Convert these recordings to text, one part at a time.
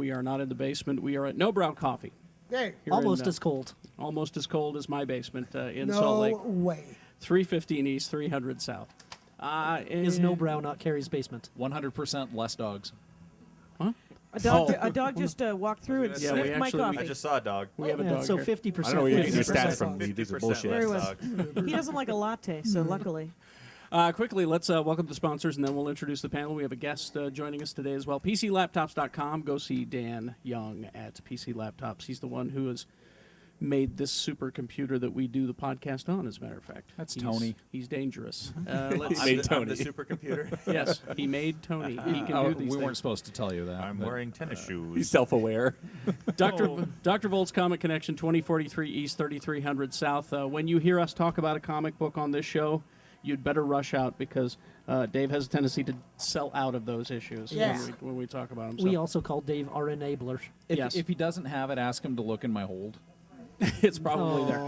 We are not in the basement. We are at No Brow Coffee. Hey, Almost as cold. Almost as cold as my basement in no Salt Lake. way. 315 East, 300 South. Is No Brow not Carrie's basement? 100% less dogs. Huh? A dog just walked through and Yeah, sniffed we my actually- coffee. I just saw a dog. We have a dog so here. 50%. I don't know where you're getting your 50% stats from. These are bullshit. There he was. dogs. He doesn't like a latte, so luckily. Quickly, let's welcome the sponsors, and then we'll introduce the panel. We have a guest joining us today as well. PCLaptops.com. Go see Dan Young at PC Laptops. He's the one who has made this supercomputer that we do the podcast on, as a matter of fact. That's Tony. He's dangerous. I'm Let's the, Tony. I'm the supercomputer. Yes, he made Tony. He can do these we weren't things. supposed to tell you that. I'm but- wearing tennis shoes. He's self-aware. Dr. Volt's Comic Connection, 2043 East, 3300 South. When you hear us talk about a comic book on this show, you'd better rush out because Dave has a tendency to sell out of those issues Yes. when we talk about them. We also call Dave our enabler. If, Yes. if he doesn't have it, ask him to look in my hold. It's probably there.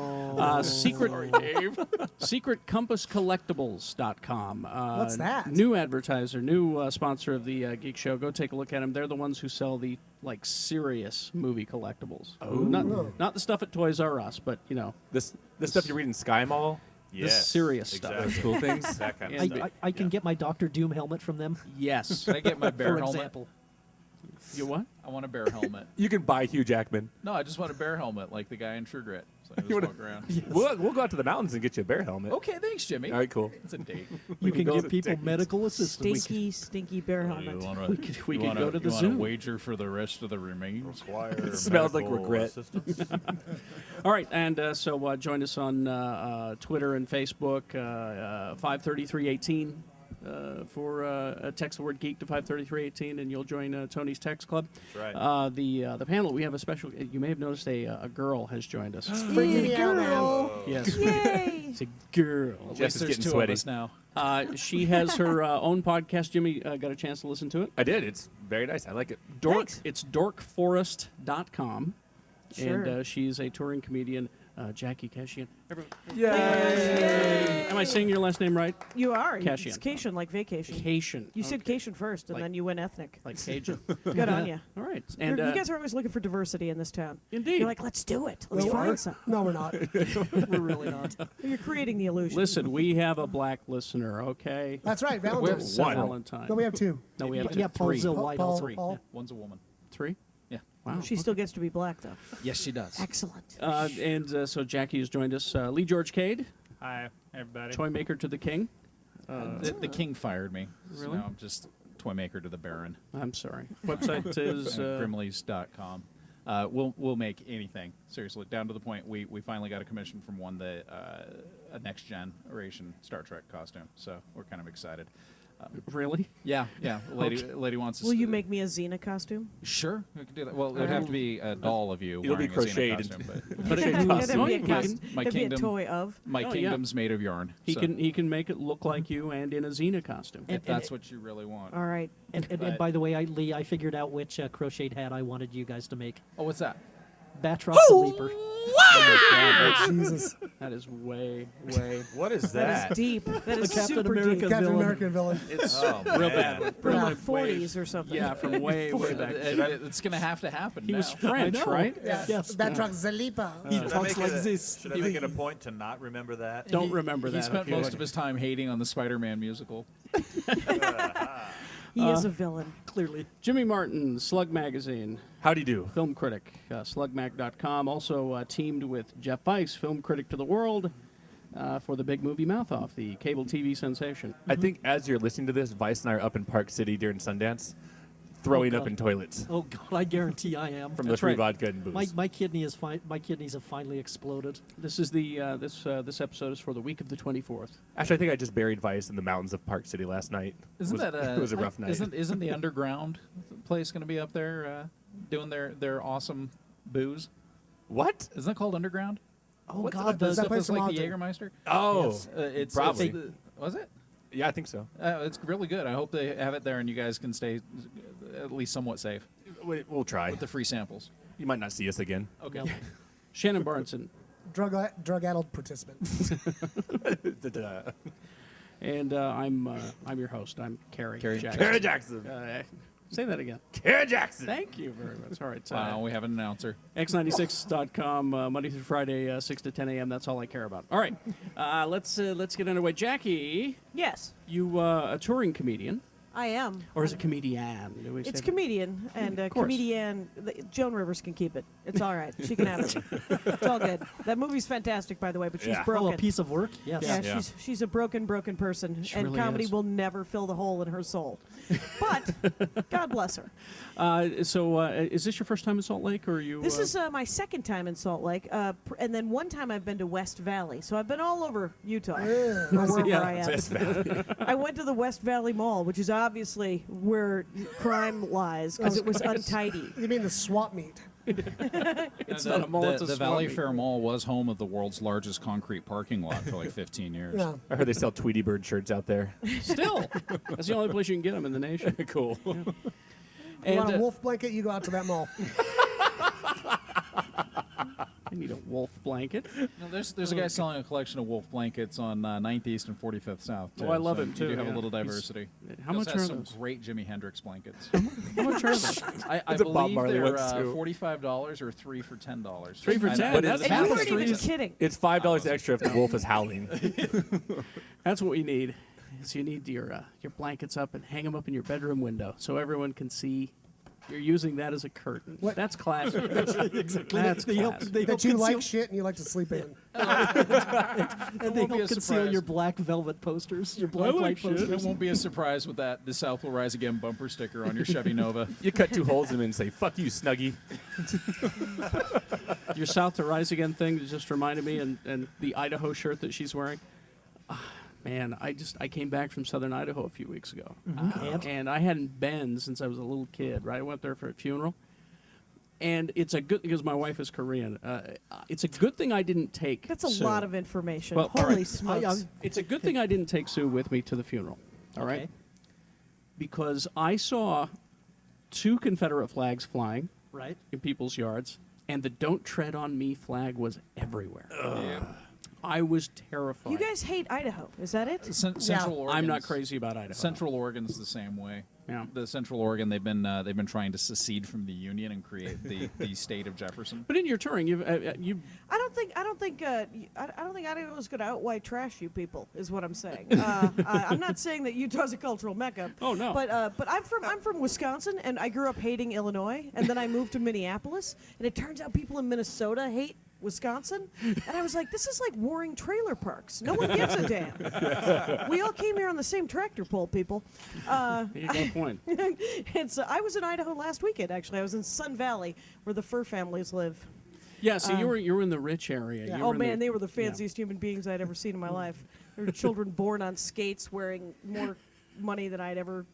SecretCompassCollectibles.com. What's that? New advertiser, new sponsor of the Geek Show. Go take a look at them. They're the ones who sell the serious movie collectibles. Not the stuff at Toys R Us, but This stuff you read in Sky Mall. Yes, serious stuff. exactly. Those cool things. That kind of And stuff. I can get my Doctor Doom helmet from them, Yes. Can I get my bear for helmet? example. You what? I want a bear helmet. You can buy Hugh Jackman. No, I just want a bear helmet like the guy in True Grit. So I You just wanna- walk around. We'll go out to the mountains and get you a bear helmet. Okay, thanks, Jimmy. All right, cool. It's a date. You can go give to people dates. medical assistance. Stinky bear helmet. We could go to the zoo. wager for the rest of the remains? It smells like regret. All right, and so join us on Twitter and Facebook, 53318. For text the word geek to 53318 and you'll join Tony's text club. That's right. The panel, we have a special. You may have noticed a girl has joined us. Freaking out, man. Yes, Yay! it's a girl. At Jeff least is there's getting two sweaty. of us now. She has her own podcast. Jimmy got a chance to listen to it. I did. It's very nice. I like it. Thanks. It's dorkforest.com. Sure. And she's a touring comedian, Jackie Cashian. Yay! Am I saying your last name right? You are. Cashian. It's Cation, like vacation. Cation. You said Cation first, and Like- then you went ethnic. Like Cajun. Good on you. All right. And You guys are always looking for diversity in this town. Indeed. You're like, let's do it. Let's No, find we're- some. No, we're not. We're really not. You're creating the illusion. listen, we have a black listener, okay? That's right, We have Valentine's. one. Valentine. No, we have two. No, we have Yeah, Paul three. Zill White Paul, also. Paul. One's a woman. Three? Yeah. Wow. She still gets to be black, though. Yes, she does. Excellent. And so Jackie has joined us. Lee George Cade, Hi, everybody. toy maker to the king. The king fired me. So Really? now I'm just toy maker to the baron. I'm sorry. Website is Grimleys.com. We'll make anything, seriously, down to the point we finally got a commission from one that a next generation Star Trek costume, so we're kind of excited. really. Yeah. Lady wants. Will you make me a Xena costume? Sure, we can do that. Well, it would have to be a doll of you. It'll be wearing a Xena crocheted. costume, But it, Yeah, that'd be a my, costume. my That'd be a kingdom- toy of. my Oh, yeah. kingdom's made of yarn. he so can make it look like you and in a Xena costume. if that's what you really want. All right. And by the way, Lee, I figured out which crocheted hat I wanted you guys to make. Oh, what's that? Batroc the Leaper. Jesus. That is way. What is That that? is deep. That is Captain super America deep. Captain villain. American villain. It's Oh, real man. bad. From Really the 40s or something. Yeah, from way back. It's going to have to happen. He was now. French, right? Yeah. Yes. Batroc Zalipa. He Should I talks make like it a- this. Should I make it a point to not remember that? Don't remember He that. spent if you most would. of his time hating on the Spider-Man musical. He is a villain. Clearly. Jimmy Martin, Slug Magazine, Howdy do. film critic, slugmag.com. Also teamed with Jeff Weiss, film critic to the world, for the big movie Mouth Off, the cable TV sensation. I think as you're listening to this, Vice and I are up in Park City during Sundance, throwing up God. in toilets Oh God, I guarantee I am. from the That's free right. vodka and booze. My kidneys have finally exploded. This is the this episode is for the week of the 24th. Actually, I think I just buried Vice in the mountains of Park City last night. Isn't it was, that it was a rough night. Isn't the underground place going to be up there doing their awesome booze? What? Isn't that called underground? Oh What's God, the that stuff place that's from like the Ogden? Jägermeister? Oh, Yes. It's Probably. was it? yeah, I think so. It's really good. I hope they have it there and you guys can stay at least somewhat safe We'll try. with the free samples. You might not see us again. Okay. Shannon Barneson. Drug-addled participant. And I'm your host. I'm Carrie. Carrie Jackson. Kara Jackson. Say that again. Kara Jackson. Thank you very much. All right. We have an announcer. X96.com, Monday through Friday, 6 to 10 a.m. That's all I care about. All right. Let's get underway. Jackie, Yes, you a touring comedian, I am. or is it comedian? Do we It's say comedian, and course. comedian. Joan Rivers can keep it. It's all right. She can have it. It's all good. That movie's fantastic, by the way, but she's Yeah. Oh, broken. a piece of work? Yes. Yeah, Yeah. she's a broken person, She and really comedy is. will never fill the hole in her soul. But God bless her. Is this your first time in Salt Lake, or are you? This is my second time in Salt Lake, and then one time I've been to West Valley. So I've been all over Utah, or wherever Yeah, I am. I went to the West Valley Mall, which is obviously where crime lies, because it was untidy. You mean the swap meet? It's not a mall, it's a the swap Valley meet. Fair Mall was home of the world's largest concrete parking lot for like 15 years. Yeah. I heard they sell Tweety Bird shirts out there. Still, that's the only place you can get them in the nation. Cool. You And want a wolf blanket? You go out to that mall. I need a wolf blanket. No, there's a guy selling a collection of wolf blankets on 9th East and 45th South. Oh, too, I love so him, too, You do have yeah. a little He's- diversity. How He much also has are some those? great Jimi Hendrix blankets. How much are they? I It's a Bob believe Marley they're ones, too. $45 or 3 for $10. 3 for 10. But That's, it's And you half weren't the even trees. kidding. It's $5 extra if the wolf is howling. that's what we need. So you need your blankets up and hang them up in your bedroom window so everyone can see. You're using that as a curtain. What? That's classic. Exactly. That's They help, classic. they help That you like conceal, shit and you like to sleep in. and they won't be help a conceal surprise. your black velvet posters, your black like white shit. posters. It won't be a surprise with that "The South Will Rise Again" bumper sticker on your Chevy Nova. You cut 2 holes in them and say, "Fuck you, Snuggie." Your South to Rise Again thing just reminded me, and the Idaho shirt that she's wearing. Man, I came back from Southern Idaho a few weeks ago, and I hadn't been since I was a little kid. Right, I went there for a funeral, and it's a good because my wife is Korean. It's a good thing I didn't take. That's a Sue. lot of information. Well, all Holy right. smokes. It's a good thing I didn't take Sue with me to the funeral. All right, Okay. because I saw 2 Confederate flags flying Right. in people's yards, and the "Don't Tread on Me" flag was everywhere. Yeah. I was terrified. You guys hate Idaho, is that it? Central Oregon. I'm not crazy about Idaho. Central Oregon's the same way. Yeah. The Central Oregon, they've been trying to secede from the Union and create the state of Jefferson. But in your touring, you I don't think Idaho's going to out-white trash you people. Is what I'm saying. I'm not saying that Utah's a cultural mecca. Oh, no. But I'm from Wisconsin, and I grew up hating Illinois, and then I moved to Minneapolis, and it turns out people in Minnesota hate Wisconsin, and I was like, this is like warring trailer parks. No one gives a damn. We all came here on the same tractor pull, people. you got a point. I was in Idaho last weekend, actually. I was in Sun Valley, where the fur families live. Yeah, so you were in the rich area. Yeah. You Oh were in man, they were the yeah. fanciest human beings I'd ever seen in my life. There were children born on skates wearing more money than I'd ever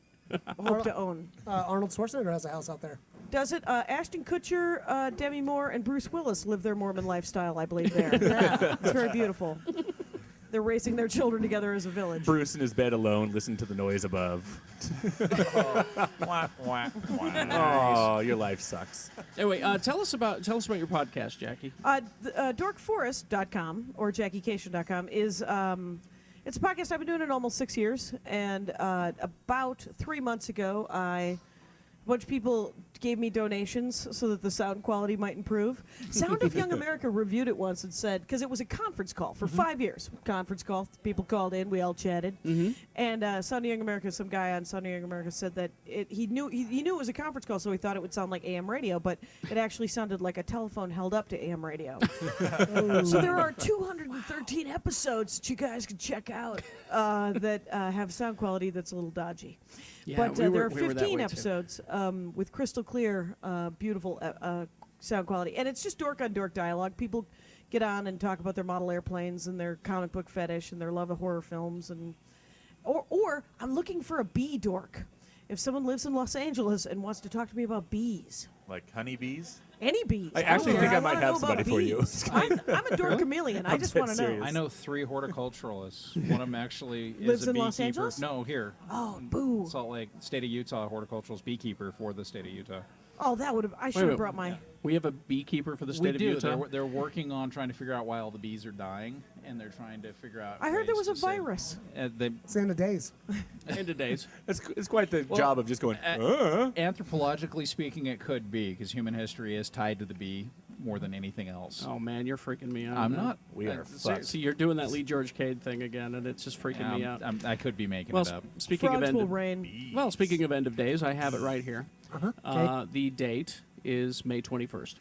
hoped to own. Arnold Schwarzenegger has a house out there. Does it? Ashton Kutcher, Demi Moore, and Bruce Willis live their Mormon lifestyle, I believe, there. Yeah, it's very beautiful. They're raising their children together as a village. Bruce in his bed alone, listen to the noise above. Wah, wah, wah. Oh, your life sucks. Anyway, tell us about your podcast, Jackie. Dorkforest.com or JackieCation.com is it's a podcast I've been doing it almost 6 years, and about 3 months ago, a bunch of people gave me donations so that the sound quality might improve. Sound of Young America reviewed it once and said, because it was a conference call for 5 years. Conference call, people called in, we all chatted. And Sound of Young America, some guy on Sound of Young America said that he knew it was a conference call, so he thought it would sound like AM radio, but it actually sounded like a telephone held up to AM radio. So there are 213 episodes that you guys can check out that have sound quality that's a little dodgy. Yeah, But we there are were that 15 way, too. episodes with crystal clear, beautiful sound quality. And it's just dork on dork dialogue. People get on and talk about their model airplanes and their comic book fetish and their love of horror films. Or I'm looking for a bee dork. If someone lives in Los Angeles and wants to talk to me about bees. Like honeybees? Any bees. I actually don't think care. I might wanna have know somebody about for you. bees. I'm a dork chameleon. I I'm just dead want to know. serious. I know 3 horticulturalists. One of them actually is Lives a in beekeeper. Los Angeles? No, here. Oh, boo. Salt Lake, state of Utah, horticulturalist beekeeper for the state of Utah. Oh, that would have. I should wait. have brought my. We have a beekeeper for the We state of do. Utah. They're working on trying to figure out why all the bees are dying, and they're trying to figure out. I heard there ways was a to save- virus. It's the end of days. End of days. It's quite the job of just going. Anthropologically speaking, it could be because human history is tied to the bee more than anything else. Oh man, you're freaking me out. I'm man. not. We are fucked. See, you're doing that Lee George Cade thing again, and it's just freaking me out. I could be making Well, it up. speaking Frogs of end will of, rain. well, speaking of end of days, I have it right here. Okay. The date is May 21st.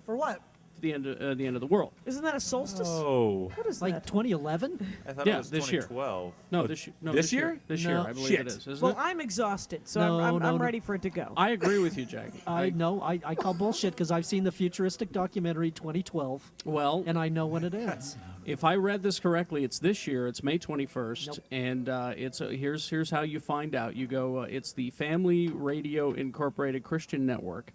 For what? The end of the world. Isn't that a solstice? Oh. What is Like that? 2011? I thought Yeah, it was this year. 2012. No, this year. No, this year? This No. year, I believe Shit. it is. Isn't Well, it? I'm exhausted, so No, I'm no. ready for it to go. I agree with you, Jackie. I call bullshit because I've seen the futuristic documentary 2012, Well, and I know when it ends. if I read this correctly, it's this year. It's May 21st, Nope. and here's how you find out. You go. It's the Family Radio Incorporated Christian Network,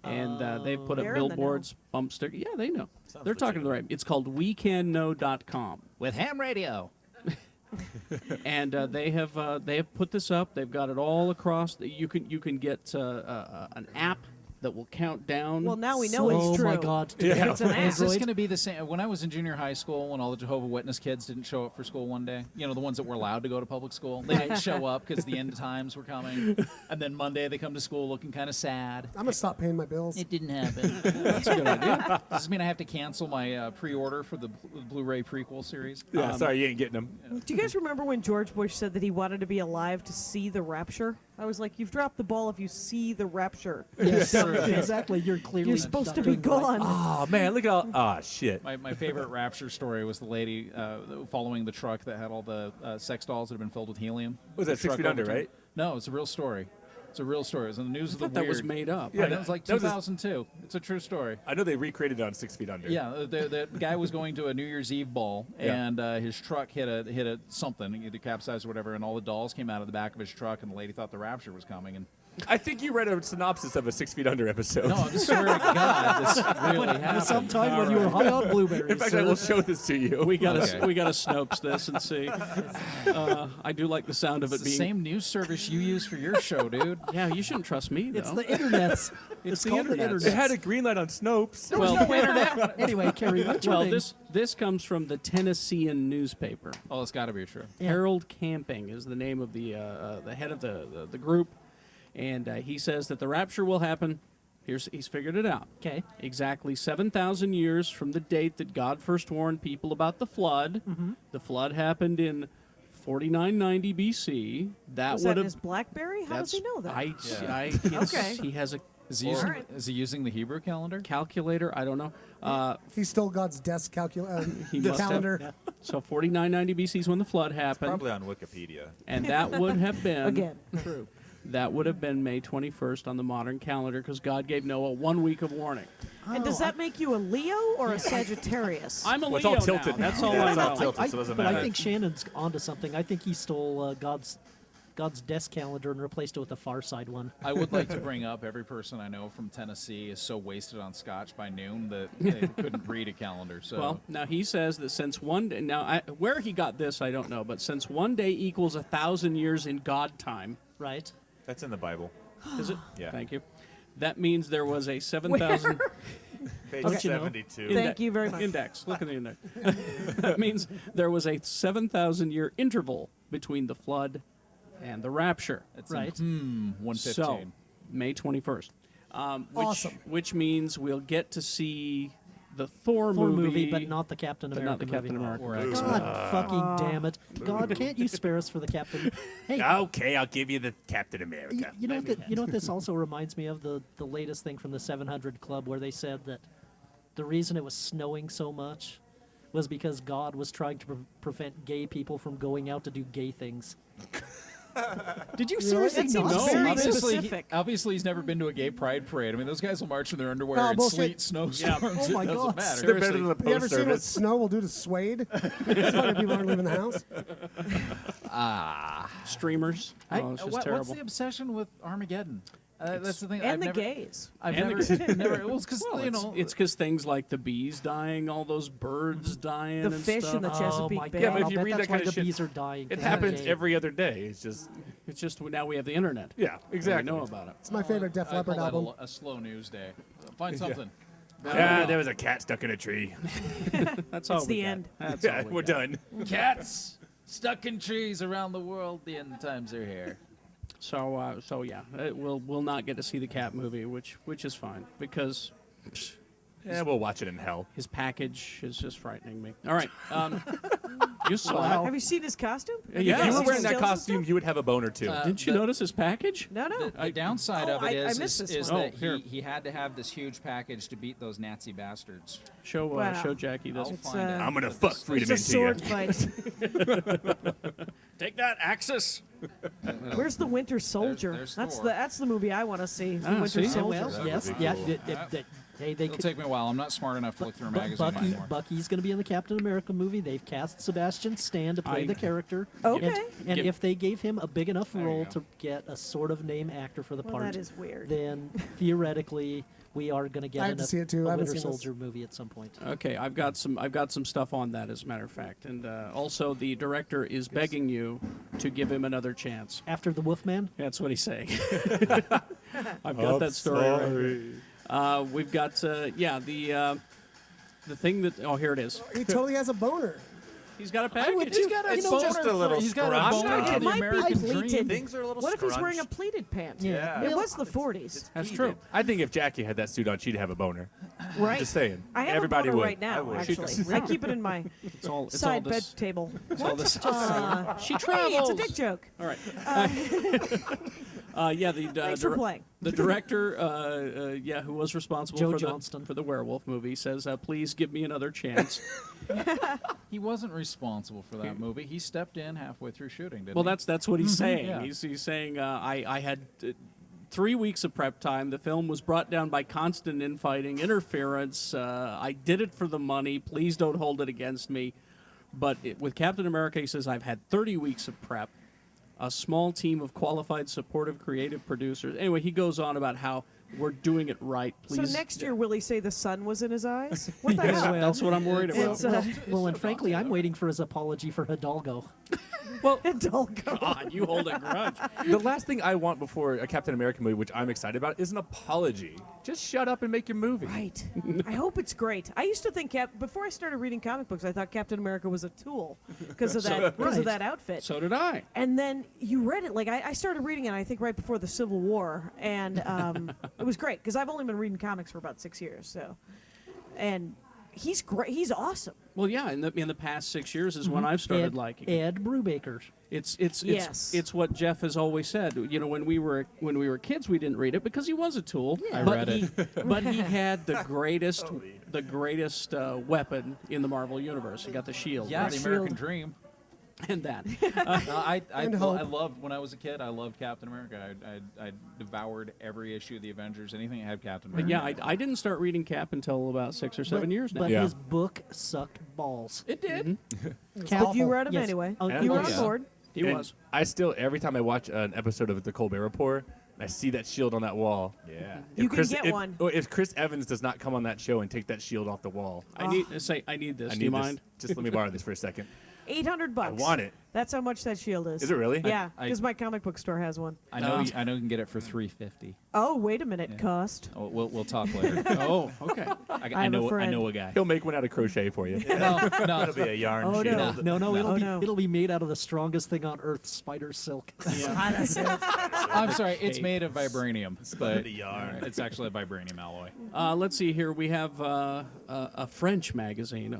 and they've put up They're in the know. billboards, bump stickers. Yeah, they know. Sounds They're talking to the right. It's called WeCanKnow.com. With ham radio. And they have put this up. They've got it all across. You can get an app that will count down. Well, now we know Oh it's true. my God! Yeah. It's an app. Is this going to be the same? When I was in junior high school, when all the Jehovah's Witness kids didn't show up for school one day, you know, the ones that were allowed to go to public school, they didn't show up because the end times were coming. And then Monday they come to school looking kind of sad. I'm gonna stop paying my bills. It didn't happen. That's a good idea. Does this mean I have to cancel my pre-order for the Blu-ray prequel series? Yeah, sorry, you ain't getting them. Do you guys remember when George Bush said that he wanted to be alive to see the rapture? I was like, you've dropped the ball if you see the rapture. Yes, exactly. You're clearly You're supposed not to be doing the right gone. Oh man, look at all. Ah, shit. My favorite rapture story was the lady following the truck that had all the sex dolls that had been filled with helium. Was that The 6 truck Feet Under, overturned. right? No, it's a real story. It's a real story. It was in the news I of the thought that weird. was made up. Yeah, It was like that was a- 2002. It's a true story. I know they recreated it on 6 Feet Under. Yeah, the guy was going to a New Year's Eve ball, Yeah. and his truck hit a something, either capsized or whatever, and all the dolls came out of the back of his truck, and the lady thought the rapture was coming. And I think you read a synopsis of a 6 Feet Under episode. no, I swear to God, this really happened. Sometime when you were high on blueberries. In fact, I will show this to you. We got Okay. we got to Snopes this and see. I do like the sound of It's it the being. same news service you use for your show, dude. Yeah, you shouldn't trust me though. It's the internets. It's the called the internets. internet. It had a green light on Snopes. well, Anyway, Carrie, what's your well, name? this comes from the Tennessean newspaper. Oh, it's got to be true. Yeah. Harold Camping is the name of the head of the group, and he says that the rapture will happen. He's figured it out. Okay. Exactly 7,000 years from the date that God first warned people about the flood. The flood happened in 4990 BC. That Was would that in have. his BlackBerry? How does he know that? Okay. He has a Is he using, Alright. is he using the Hebrew calendar? calculator. I don't know. He stole God's desk He must have. calendar. So 4990 BC is when the flood happened, Probably on Wikipedia. and that would have been Again. True. That would have been May 21st on the modern calendar because God gave Noah 1 week of warning. And does that make you a Leo or a Sagittarius? I'm a Well, it's Leo all tilted now. That's now. all Yeah, I it's all know. tilted, so it doesn't But matter. I think Shannon's onto something. I think he stole God's desk calendar and replaced it with a Far Side one. I would like to bring up every person I know from Tennessee is so wasted on scotch by noon that they couldn't read a calendar. So Well, now he says that since one day, where he got this, I don't know, but since 1 day equals 1,000 years in God time, Right. That's in the Bible. is it? Yeah. Thank you. That means there was a 7,000 Page Okay. 72. Thank you very much. index. Look at the index. That means there was a 7,000 year interval between the flood and the rapture. it's Right. in 115. So, May 21st. Awesome. Which means we'll get to see the Thor Thor movie, movie, but not the Captain but America not the Captain movie. America. Or movie. X-Men. God fucking damn it. God, can't you spare us for the Captain? Hey, Okay, I'll give you the Captain America. you know what you know what this also reminds me of? The latest thing from the 700 Club where they said that the reason it was snowing so much was because God was trying to prevent gay people from going out to do gay things. Did you seriously That seems not very see this? specific. Obviously, he's never been to a gay pride parade. I mean, those guys will march in their underwear Oh, in bullshit. sleet, snowstorms. Oh my it doesn't God. matter. They're better than the You ever post seen what service. snow will do to suede? That's why people aren't leaving the house. Streamers. Oh, it's just What's terrible. the obsession with Armageddon? That's the thing. And I've the never, gays. I've And never, never. Well, it's because Well, you know. it's because things like the bees dying, all those birds dying, The and fish stuff. and the Oh Chesapeake my Bay. God! but if I'll you bet read that's that why kind of the shit, bees are dying. It 'cause happens they're gay. every other day. It's just It's just now we have the internet. Yeah, exactly. We know about it. It's my favorite Def I Leppard call that album. a slow news day. Find something. Yeah, there was a cat stuck in a tree. That's all It's we the got. end. That's Yeah, all we we're got. done. Cats stuck in trees around the world. The end times are here. So yeah, we'll not get to see the cat movie, which is fine because Yeah, we'll watch it in hell. his package is just frightening me. All right, you saw Wow. it. Have you seen his costume? Yeah, If yeah. you were Stills wearing that and costume, stuff? you would have a boner too. Didn't you the- notice his package? No, no. The downside Oh, of it I is missed this is one. that Oh, here. he had to have this huge package to beat those Nazi bastards. Show Wow. show Jackie this. I'll It's, find it. I'm gonna fuck freedom It's a into sword you. fight. Take that, Axis. Where's the Winter Soldier? there's that's Thor. that's the movie I want to see. The Ah, Winter see? Yeah, Soldier. well, That yes, would be yeah. cool. They It'll take me a while. I'm not smart enough to look through a magazine anymore. Bucky's going to be in the Captain America movie. They've cast Sebastian Stan to play I- the character. Okay. And Give- if they gave him a big enough There you role go. to get a sort of name actor for the Well, part, that is weird. then theoretically we are going to get I have to see it, too. a I haven't Winter seen this. Soldier movie at some point. Okay, I've got some stuff on that as a matter of fact, and also the director is begging you to give him another chance. After the Wolfman, That's what he's saying. I've got that story. Right here. We've got the thing that here it is. He totally has a boner. He's got a I would package. too. He's got a It's boner just a little for, he's got a scrunched boner up. for It the might be American pleated. dream. Things are a little What if he's wearing a scrunched. pleated pant? Yeah. It was the 40s. That's true. I think if Jackie had that suit on, she'd have a boner. Right. Just saying. I have Everybody a boner would. right now, would. actually. I keep it in my It's all side bed this. table. It's all this. She She Hey, it's a travels. dick joke. All right. Yeah, the Thanks for playing. the director, who was responsible Joe for Johnston. the werewolf movie, says, "Please give me another chance." He wasn't responsible for that movie. He stepped in halfway through shooting, didn't Well, he? that's what he's saying. Yeah. He's saying I had 3 weeks of prep time. The film was brought down by constant infighting, interference. I did it for the money. Please don't hold it against me. But with Captain America, he says I've had 30 weeks of prep, a small team of qualified, supportive, creative producers. Anyway, he goes on about how we're doing it right. Please. So next year, will he say the sun was in his eyes? What the Yes, hell? that's what I'm worried about. It's well, and frankly, I'm waiting for his apology for Hidalgo. Well, Hidalgo. God, you hold a grudge. The last thing I want before a Captain America movie, which I'm excited about, is an apology. Just shut up and make your movie. Right. I hope it's great. I used to think before I started reading comic books, I thought Captain America was a tool because of that outfit. So did I. And then you read it. Like I started reading it, I think, right before the Civil War, and it was great because I've only been reading comics for about 6 years. So, and he's great. He's awesome. Well, yeah. In the past 6 years is when I've started liking it. Ed Brubaker. Yes. It's what Jeff has always said. You know, when we were kids, we didn't read it because he was a tool. Yeah. But read it. But he had the greatest weapon in the Marvel universe. He got the shield. Yeah, right? the American dream. And that. No, I hope. loved when I was a kid. I loved Captain America. I devoured every issue of the Avengers. Anything that had Captain But America. yeah, I didn't start reading Cap until about 6 or 7 years now. But Yeah. his book sucked balls. It did. But you read him Yes. anyway. Oh, You were oh, on yeah. board. He And was. I still, every time I watch an episode of the Colbert Report, I see that shield on that wall. Yeah. You can Chris, get one. If Chris Evans does not come on that show and take that shield off the wall, I need to say I need this. I Do need you this. mind? Just let me borrow this for a second. $800. I want it. That's how much that shield is. Is it really? Yeah, I- because my comic book store has one. I know. I know you can get it for $350. Oh, wait a minute, cost. Oh, we'll talk later. Oh, okay. I have a know. I friend. know a guy. He'll make one out of crochet for you. No, It'll be a yarn Oh, no. shield. No, it'll Oh, be no. it'll be made out of the strongest thing on earth, spider silk. I'm sorry. It's made of vibranium, but the yarn. it's actually a vibranium alloy. Let's see here. We have a French magazine.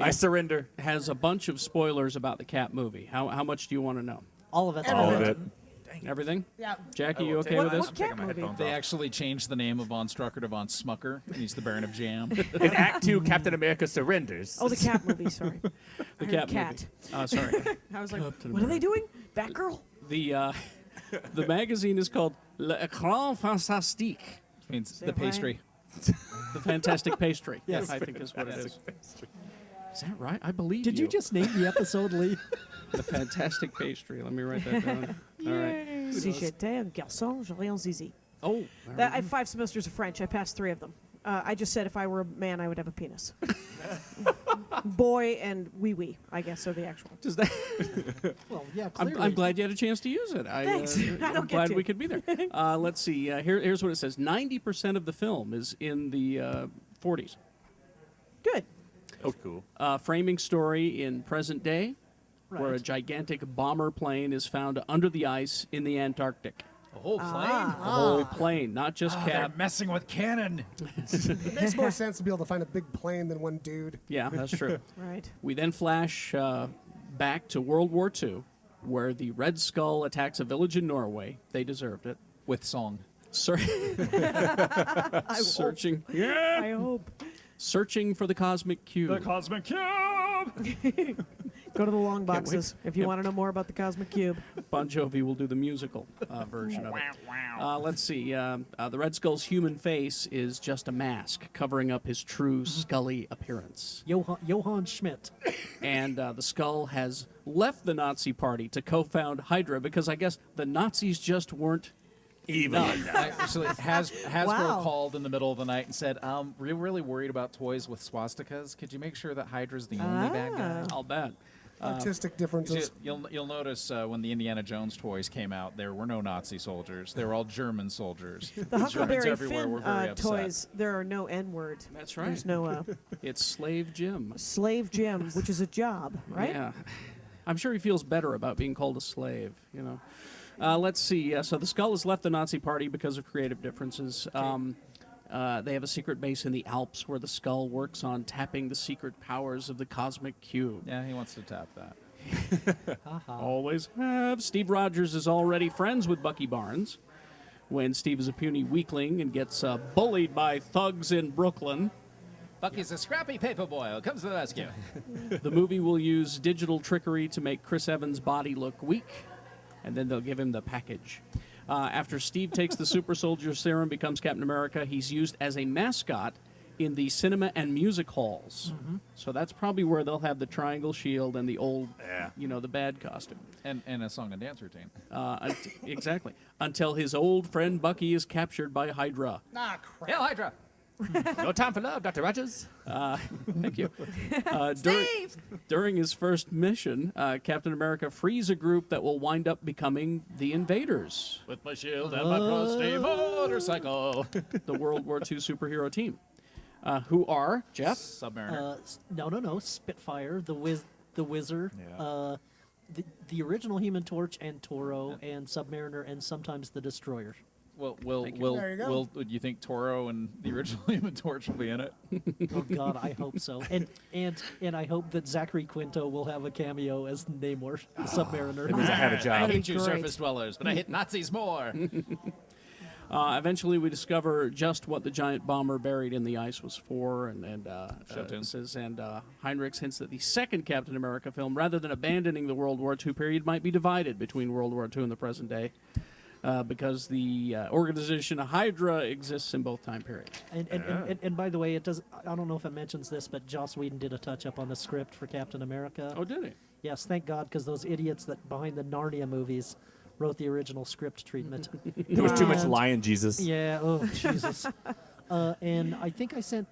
I surrender. Has a bunch of spoilers about the Cap movie. How much do you want to know? All of it. All of it. Everything? Yeah. Jackie, you will okay take with my- this? I'm taking Cat my movie? headphones They off. actually changed the name of Von Strucker to Von Smucker, and he's the Baron of Jam. In Act 2, Captain America surrenders. Oh, the cat movie, sorry. The I heard Cap cat. movie. Sorry. I was like, Captain what are they doing? Batgirl? The magazine is called L'Écran Fantastique. Means Say the it right. pastry. The Fantastic Pastry. Yes. I think is what it is. Is that right? I believe Did you just name the episode, Lee? The Fantastic Pastry. Let me write that down. All right. Si j'étais un garçon, j'aurais un zizi. Oh. I have 5 semesters of French. I passed 3 of them. I just said if I were a man, I would have a penis. Boy and wee, I guess, are the actual. Does that? Well, yeah, I'm clearly. glad you had a chance to use it. Thanks. I don't I'm get glad to. we could be there. Let's see. Here's what it says. 90% of the film is in the 40s. Good. Oh, cool. Framing story in present day, where a Right. gigantic bomber plane is found under the ice in the Antarctic. The whole plane. The whole plane, not just They're Cap. messing with cannon. It makes more sense to be able to find a big plane than one dude. Yeah, that's true. Right. We then flash back to World War II, where the Red Skull attacks a village in Norway. They deserved it. With song. Searching. I hope. Searching for the cosmic cube. Cosmic Cube! Go to the long boxes if you Yep. want to know more about the Cosmic Cube. Bon Jovi will do the musical version of it. Let's see. The Red Skull's human face is just a mask covering up his true Scully appearance. Johann Schmidt. And the Skull has left the Nazi party to co-found Hydra because I guess the Nazis just weren't evil. Actually, Hasbro Wow. called in the middle of the night and said, we're really worried about toys with swastikas. Could you make sure that Hydra's the only bad guy? I'll bet. Artistic differences. You'll notice when the Indiana Jones toys came out, there were no Nazi soldiers. They were all German soldiers. The Germans Huckleberry everywhere were Finn very upset. toys, there are no N-word. That's right. There's no It's Slave Jim. slave Jim, which is a job, right? Yeah. I'm sure he feels better about being called a slave, you know. Let's see. So the Skull has left the Nazi party because of creative differences. They have a secret base in the Alps where the Skull works on tapping the secret powers of the cosmic cube. Yeah, he wants to tap that. Always have. Steve Rogers is already friends with Bucky Barnes when Steve is a puny weakling and gets bullied by thugs in Brooklyn. Bucky's a scrappy paper boy who comes to the rescue. The movie will use digital trickery to make Chris Evans' body look weak, and then they'll give him the package. After Steve takes the super soldier serum, becomes Captain America, he's used as a mascot in the cinema and music halls. So that's probably where they'll have the triangle shield and the old, the bad costume. and a song and dance routine. Exactly. Until his old friend Bucky is captured by Hydra. Hail Hydra! No time for love, Dr. Rogers. Thank you. Steve! During his first mission, Captain America frees a group that will wind up becoming the Invaders, With my shield and my trusty motorcycle. the World War II superhero team, who are, Jeff? Submariner. No. Spitfire, the Whizzer, Yeah. the original Human Torch and Toro and Submariner and sometimes the Destroyer. Well, Thank you. There you go. do you think Toro and the original Human Torch will be in it? Oh God, I hope so. And I hope that Zachary Quinto will have a cameo as Namor, the Submariner. It means I have a I job. hate you, great. surface dwellers, but I hit Nazis more. Eventually, we discover just what the giant bomber buried in the ice was for, and Heinrichs hints that the second Captain America film, rather than abandoning the World War II period, might be divided between World War II and the present day, because the organization Hydra exists in both time periods. And by the way, it does. I don't know if it mentions this, but Joss Whedon did a touch up on the script for Captain America. Oh, did he? Yes, thank God, because those idiots that behind the Narnia movies wrote the original script treatment. There was too much And- lion Jesus. Yeah. Oh Jesus. And I think I sent.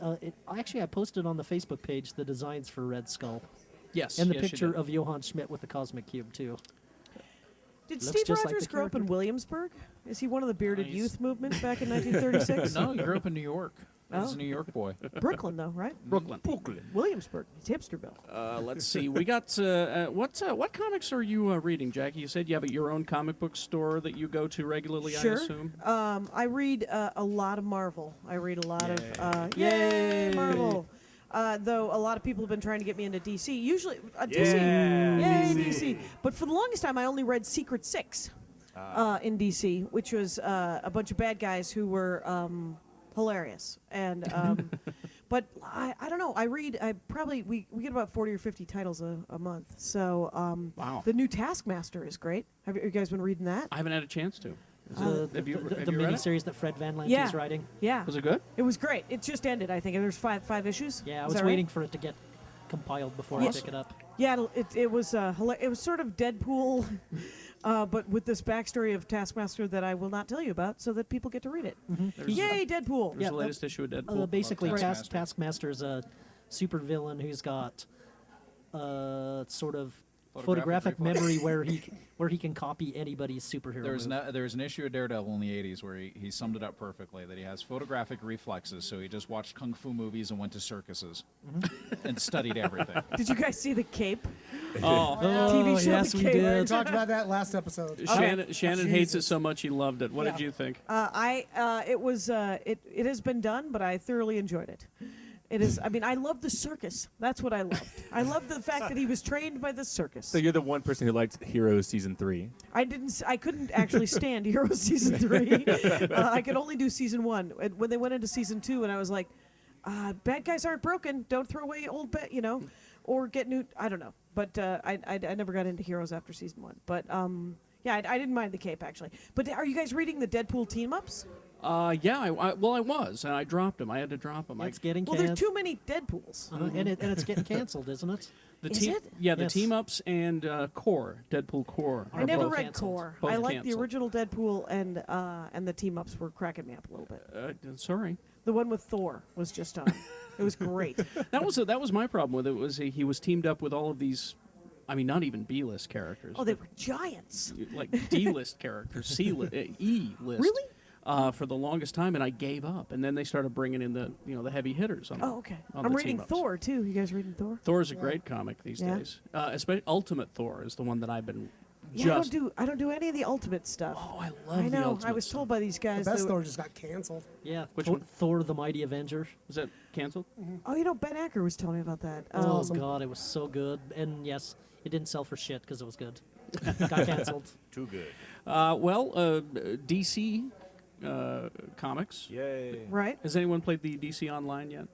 I posted on the Facebook page the designs for Red Skull Yes. and the yes, you picture did. of Johann Schmidt with the Cosmic Cube too. Did Looks Steve just like Rogers the grow up in character. Williamsburg? Is he one of the bearded He's- youth movement back in 1936? No, he grew up in New York. He's Oh. a New York boy. Brooklyn, though, right? Brooklyn. Williamsburg. It's Hipsterville. Let's see. We got what comics are you reading, Jackie? You said you have your own comic book store that you go to regularly. Sure. I assume. I read a lot of Marvel. I read a lot of Yay. Marvel. Though a lot of people have been trying to get me into DC. Usually, DC. Yeah. Yay, DC. But for the longest time, I only read Secret Six in DC, which was a bunch of bad guys who were hilarious. And but I don't know. We get about 40 or 50 titles a month. So Wow. the new Taskmaster is great. Have you guys been reading that? I haven't had a chance to. Have you the read it? miniseries that Fred Van Lente Yeah. is writing. Yeah. Was it good? It was great. It just ended, I think. There's five issues. Yeah, I Is was that right? waiting for it to get compiled before Yes. I pick it up. Yeah, it was it was sort of Deadpool but with this backstory of Taskmaster that I will not tell you about, so that people get to read it. Yay, Deadpool! There's Yeah, the latest issue of Deadpool. Basically, Love Taskmaster. Taskmaster is a super villain who's got sort of Photographic photographic memory where he can copy anybody's superhero. There was an issue of Daredevil in the 80s where he summed it up perfectly, that he has photographic reflexes, so he just watched kung fu movies and went to circuses and studied everything. Did you guys see the Cape? Oh, TV show yes, The we Cape. We did. talked about that last episode. Shannon hates it Jesus. so much he loved it. What did Yeah. you think? It has been done, but I thoroughly enjoyed it. It is. I mean, I love the circus. That's what I loved. I love the fact that he was trained by the circus. So you're the one person who liked Heroes season 3. I couldn't actually stand Heroes season 3. I could only do season 1. And when they went into season 2, and I was like, bad guys aren't broken. Don't throw away old or get new. I don't know. But I never got into Heroes after season 1. But yeah, I didn't mind the Cape actually. But are you guys reading the Deadpool team ups? Yeah, I was, and I dropped him. I had to drop him. It's getting Well, there's canceled. too many Deadpools. And it's getting canceled, isn't it? Is it? Yeah, the Yes. team ups and Core, Deadpool Core. Are I never both read canceled. Core. Both I like the canceled. original Deadpool, and the team ups were cracking me up a little bit. Sorry, The one with Thor was just on. It was great. that was my problem with it. Was he was teamed up with all of these, I mean, not even B-list characters. Oh, they were giants. like D-list characters, C-list, E-list. Really? For the longest time, and I gave up. And then they started bringing in the heavy hitters. On Oh, okay. on I'm the reading team-ups. Thor too. You guys reading Thor? Thor's a great comic these Yeah. days. Especially Ultimate Thor is the one that I've been Yeah, just. I don't do any of the Ultimate stuff. Oh, I love I the know. Ultimate I was stuff. told by these The guys. best that- Thor just got canceled. Yeah. Which Thor, one? Thor the Mighty Avenger. Was that canceled? Oh, Ben Acker was telling me about that. Oh, awesome. God, it was so good. And yes, it didn't sell for shit because it was good. Got canceled. Too good. DC comics. Yay. Right. Has anyone played the DC Online yet?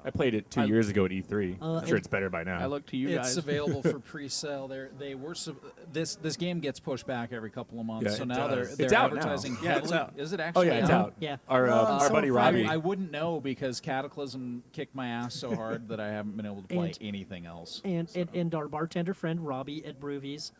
I played it 2 years ago at E3. I'm sure it- it's better by now. I look to you It's guys. available for pre-sale. This game gets pushed back every couple of months, Yeah, so it now does. they're It's out now. advertising. Yeah, it's heavily. out. Is it Oh actually? yeah, it's Yeah. out. Yeah. Our I'm so buddy afraid. Robbie. I wouldn't know because Cataclysm kicked my ass so hard that I haven't been able to play And- anything else. And our bartender friend Robbie at Broovies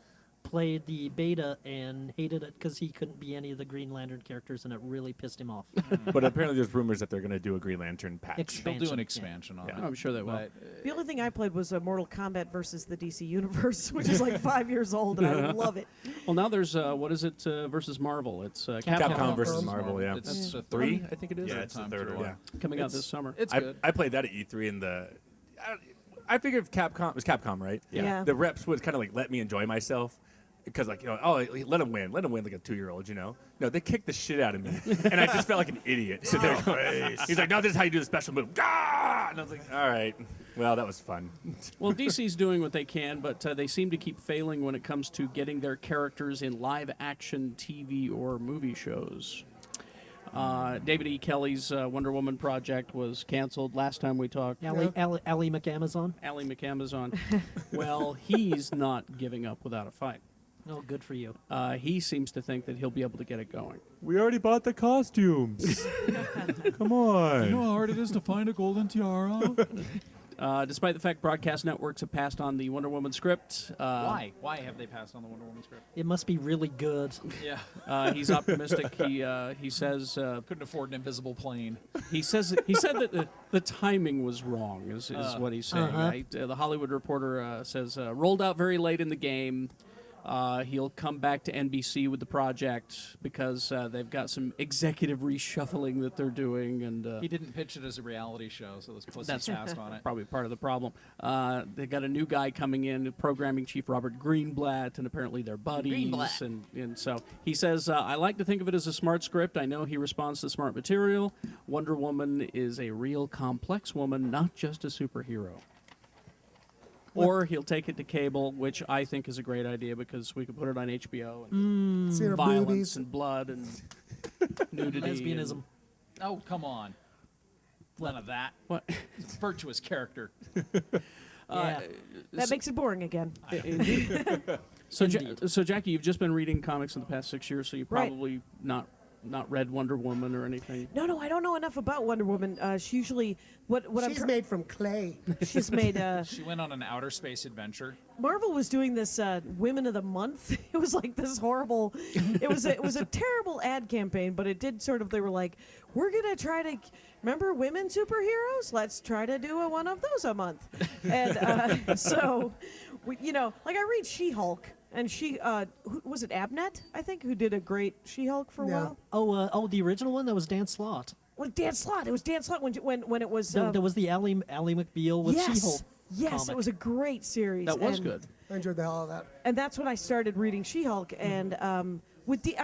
played the beta and hated it because he couldn't be any of the Green Lantern characters, and it really pissed him off. But apparently there's rumors that they're going to do a Green Lantern patch. They'll do an Expansion, expansion on Yeah. it. I'm sure they will. But, The only thing I played was Mortal Kombat versus the DC Universe, which is like 5 years old, and I love it. Well, now there's what is it versus Marvel? It's Capcom versus versus Marvel, yeah. It's Mm. the 3, I think it is. Yeah, it's the time third through. one. Yeah. coming out It's- this summer. It's I, good. I played that at E3 and I figured if Capcom, it was Capcom, right? Yeah. The reps would kind of like let me enjoy myself. Because let him win like a 2-year-old, No, they kicked the shit out of me, and I just felt like an idiot. So he's like, "No, this is how you do the special move." Gah! And I was like, "All right, well, that was fun." Well, DC's doing what they can, but they seem to keep failing when it comes to getting their characters in live-action TV or movie shows. David E. Kelly's Wonder Woman project was canceled last time we talked. Ally McAmazon. Ally McAmazon. Well, he's not giving up without a fight. Oh, good for you. He seems to think that he'll be able to get it going. We already bought the costumes. Come on. how hard it is to find a golden tiara? Despite the fact broadcast networks have passed on the Wonder Woman script, Why? Why have they passed on the Wonder Woman script? It must be really good. Yeah, he's optimistic. He says couldn't afford an invisible plane. he said that the timing was wrong. Is what he's saying. Right? The Hollywood Reporter says rolled out very late in the game. He'll come back to NBC with the project because they've got some executive reshuffling that they're doing, and He didn't pitch it as a reality show, so those pussies That's passed on it. probably part of the problem. They got a new guy coming in, programming chief Robert Greenblatt, and apparently they're buddies. Greenblatt. And so he says, I like to think of it as a smart script. I know he responds to smart material. Wonder Woman is a real complex woman, not just a superhero. Or he'll take it to cable, which I think is a great idea because we could put it on HBO and See her violence boobies. and blood and nudity. Lesbianism. and- Oh, come on. None of that. what? It's a virtuous character. Yeah. That makes it boring again. So, Indeed. so Jackie, you've just been reading comics in the past 6 years, so you're Right. probably not not read Wonder Woman or anything. No, I don't know enough about Wonder Woman. She usually what She's made from clay. she's made. She went on an outer space adventure. Marvel was doing this Women of the Month. It was like this horrible. It was a terrible ad campaign, but it did sort of. They were like, we're gonna try to remember women superheroes. Let's try to do one of those a month. And so, like I read She-Hulk, and who was it Abnett? I think who did a great She-Hulk for a Yeah. while. The original one that was Dan Slott. Well, Dan Slott. It was Dan Slott when it was. There was the Ally McBeal with yes. She-Hulk. Yes, comic. it was a great series. That was and- good. I enjoyed the hell out of that. And that's when I started reading She-Hulk, and I'm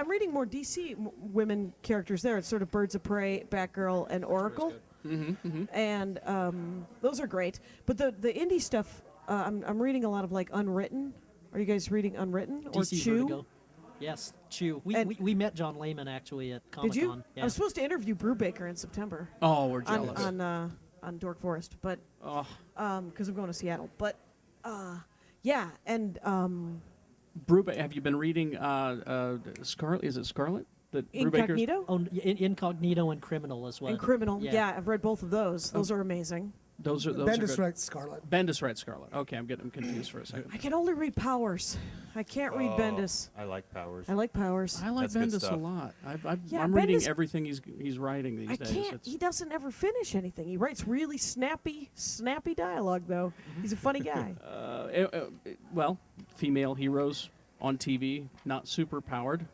reading more DC women characters there. It's sort of Birds of Prey, Batgirl, and Oracle, and those are great. But the indie stuff, I'm reading a lot of like Unwritten. Are you guys reading Unwritten or DC Chew? Vertigo. Yes, Chew. And- We met John Layman actually at Comic Did you? Con. I was supposed to interview Brubaker in September Oh, we're jealous. on Dork Forest, but Oh, because I'm going to Seattle. But yeah, and Brubaker, have you been reading Scarlet? Is it Scarlet? That Brubaker's- Incognito Oh, Incognito and Criminal as well. and Criminal. Yeah, I've read both of those. Those are amazing. Those are Bendis good. writes Scarlet. Bendis writes Scarlet. Okay, I'm getting confused for a second. I can only read Powers. I can't read Bendis. I like Powers. I like Powers. I like That's good Bendis a stuff. lot. Yeah, I'm reading Bendis- everything he's writing these I days. can't. He doesn't ever finish anything. He writes really snappy dialogue, though. He's a funny guy. Well, female heroes on TV, not super powered.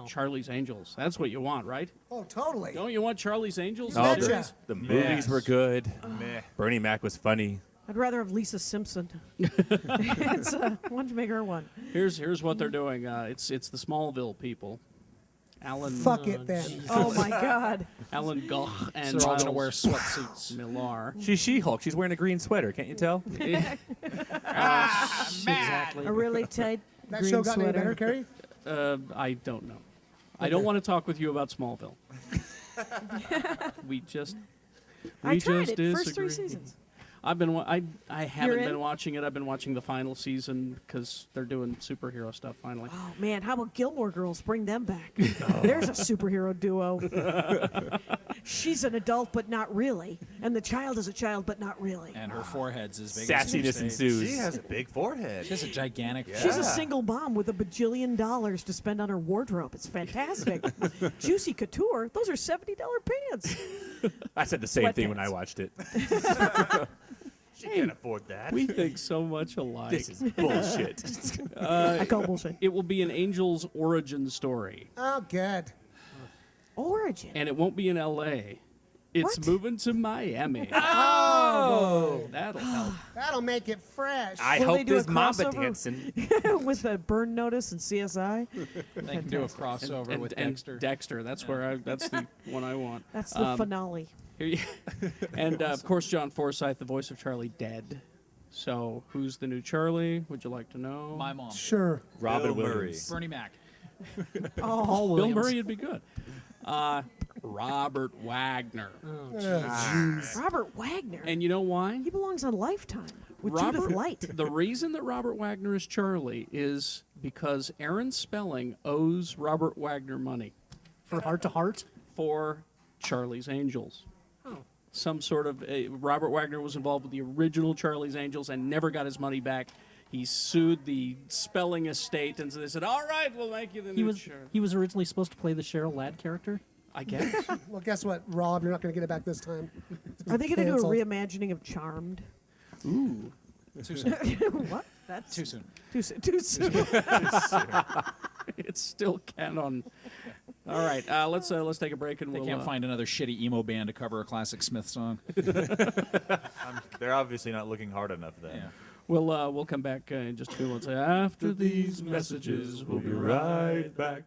Charlie's Angels. That's what you want, right? Oh, totally. Don't you want Charlie's Angels? You Oh, betcha. series? the movies were good. Meh. Bernie Mac was funny. I'd rather have Lisa Simpson. It's why don't you make her one? Here's what they're doing. It's the Smallville people. Alan Fuck it then. Jesus. Oh my God! Alan Gough and So they're all gonna Miles wear sweatsuits. Millar. She's She-Hulk. She's wearing a green sweater. Can't you tell? Exactly. A really tight That green show got any sweater. better, Carrie? I don't know. I don't want to talk with you about Smallville. we just I tried just it. First 3 disagree. seasons. I haven't in? been watching it. I've been watching the final season because they're doing superhero stuff finally. Oh man, how about Gilmore Girls? Bring them back. There's a superhero duo. She's an adult, but not really, and the child is a child, but not really. And her forehead's as big Sassiness as her state. ensues. She has a big forehead. She has a gigantic She's Yeah. a single mom with $1 bajillion to spend on her wardrobe. It's fantastic. Juicy Couture, those are $70 pants. I said the same thing when I Sweatpants. watched it. She can't afford that. We think so much alike. This is bullshit. I call bullshit. It will be an Angel's origin story, Oh, good. Origin. and it won't be in L.A. It's What? moving to Miami. Oh, that'll help. That'll make it fresh. I Will they hope do a there's Mamba crossover? dancing. With a Burn Notice and CSI. They can do a crossover with Dexter. Dexter. That's that's the one I want. That's the finale. Here you- and of course, John Forsythe, the voice of Charlie, dead. So, who's the new Charlie? Would you like to know? My mom, Sure. Robin Bill Murray. Williams. Bernie Mac. Oh, Paul Bill Williams. Murray would be good. Robert Wagner. Robert Wagner. And you know why? He belongs on Lifetime with Judith Light. The reason that Robert Wagner is Charlie is because Aaron Spelling owes Robert Wagner money For Heart to Heart. for Charlie's Angels. Oh. Some sort of Robert Wagner was involved with the original Charlie's Angels and never got his money back. He sued the Spelling estate, and so they said, "All right, we'll make you the He new was Charlie." he was originally supposed to play the Cheryl Ladd character. I guess. Well, guess what, Rob? You're not going to get it back this time. Are they going to do a Canceled. reimagining of Charmed? Ooh. Too soon. What? That's Too soon. Too soon. Too soon. It's still canon. All right, let's take a break and They we'll can't find another shitty emo band to cover a classic Smith song. They're obviously not looking hard enough then. Yeah. we'll come back in just a few minutes after these messages. We'll be right back.